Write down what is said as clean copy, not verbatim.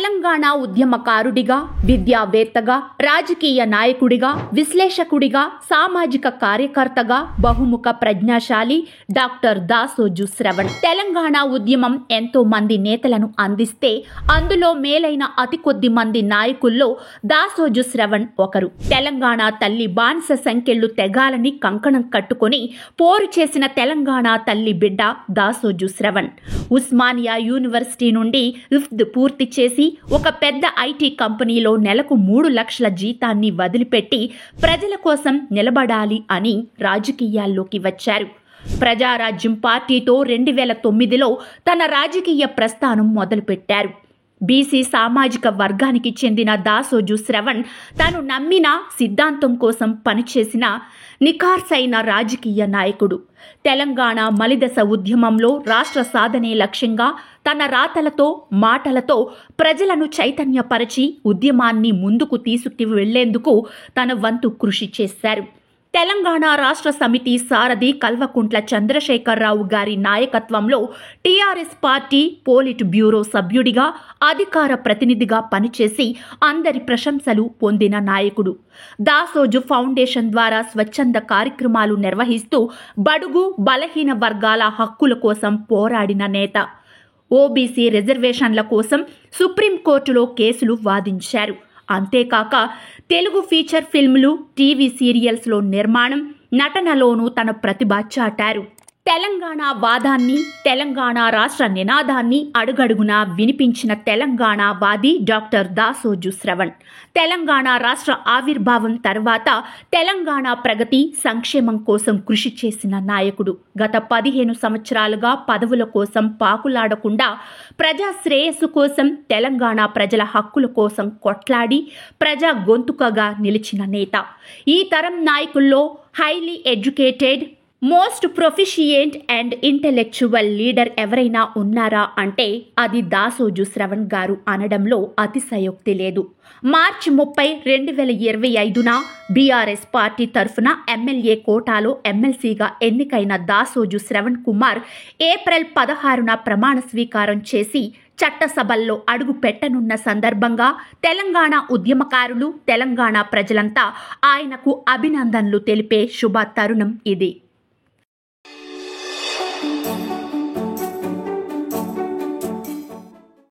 తెలంగాణ ఉద్యమకారుడిగా, విద్యావేత్తగా, రాజకీయ నాయకుడిగా, విశ్లేషకుడిగా, సామాజిక కార్యకర్తగా బహుముఖ ప్రజ్ఞాశాలి డాక్టర్ దాసోజు శ్రవణ్. తెలంగాణ ఉద్యమం ఎంతో మంది నేతలను అందిస్తే అందులో మేలైన అతి కొద్ది మంది నాయకుల్లో దాసోజు శ్రవణ్ ఒకరు. తెలంగాణ తల్లి బానిస సంకెళ్లు తెగాలని కంకణం కట్టుకొని పోరు చేసిన తెలంగాణ తల్లి బిడ్డ దాసోజు శ్రవణ్. ఉస్మానియా యూనివర్సిటీ నుండి పూర్తి చేసి ఒక పెద్ద ఐటీ కంపెనీలో నెలకు 3 లక్షల జీతాన్ని వదిలిపెట్టి ప్రజల కోసం నిలబడాలి అని రాజకీయాల్లోకి వచ్చారు. ప్రజారాజ్యం పార్టీతో 2009లో తన రాజకీయ ప్రస్థానం మొదలుపెట్టారు. బీసీ సామాజిక వర్గానికి చెందిన దాసోజు శ్రవణ్ తాను నమ్మిన సిద్ధాంతం కోసం పనిచేసిన నిఖార్సైన రాజకీయ నాయకుడు. తెలంగాణ మలిదశ ఉద్యమంలో రాష్ట్ర సాధనే లక్ష్యంగా తన రాతలతో, మాటలతో ప్రజలను చైతన్యపరిచి ఉద్యమాన్ని ముందుకు తీసుకువెళ్లేందుకు తన వంతు కృషి చేశారు. తెలంగాణ రాష్ట్ర సమితి సారథి కల్వకుంట్ల చంద్రశేఖరరావు గారి నాయకత్వంలో టీఆర్ఎస్ పార్టీ పోలిట్ బ్యూరో సభ్యుడిగా, అధికార ప్రతినిధిగా పనిచేసి అందరి ప్రశంసలు పొందిన నాయకుడు. దాసోజు ఫౌండేషన్ ద్వారా స్వచ్ఛంద కార్యక్రమాలు నిర్వహిస్తూ బడుగు బలహీన వర్గాల హక్కుల కోసం పోరాడిన నేత. ఓబీసీ రిజర్వేషన్ల కోసం సుప్రీంకోర్టులో కేసులు వాదించారు. అంతేకాక తెలుగు ఫీచర్ ఫిల్మ్లు, టీవీ సీరియల్స్లో నిర్మాణం, నటనలోనూ తన ప్రతిభ చాటారు. తెలంగాణ వాదాన్ని, తెలంగాణ రాష్ట్ర నినాదాన్ని అడుగడుగునా వినిపించిన తెలంగాణ వాది డాక్టర్ దాసోజు శ్రవణ్. తెలంగాణ రాష్ట్ర ఆవిర్భావం తర్వాత తెలంగాణ ప్రగతి, సంక్షేమం కోసం కృషి చేసిన నాయకుడు. గత 15 సంవత్సరాలుగా పదవుల కోసం పాకులాడకుండా ప్రజా శ్రేయస్సు కోసం, తెలంగాణ ప్రజల హక్కుల కోసం కొట్లాడి ప్రజా గొంతుకగా నిలిచిన నేత. ఈ తరం నాయకుల్లో highly educated, most proficient and intellectual leader ఎవరైనా ఉన్నారా అంటే అది దాసోజు శ్రవణ్ గారు అనడంలో అతిశయోక్తి లేదు. మార్చి 30, 2025న బీఆర్ఎస్ పార్టీ తరఫున ఎమ్మెల్యే కోటాలో ఎమ్మెల్సీగా ఎన్నికైన దాసోజు శ్రవణ్ కుమార్ ఏప్రిల్ 16న ప్రమాణ స్వీకారం చేసి చట్టసభల్లో అడుగు పెట్టనున్న సందర్భంగా తెలంగాణ ఉద్యమకారులు, తెలంగాణ ప్రజలంతా ఆయనకు అభినందనలు తెలిపే శుభ తరుణం ఇది.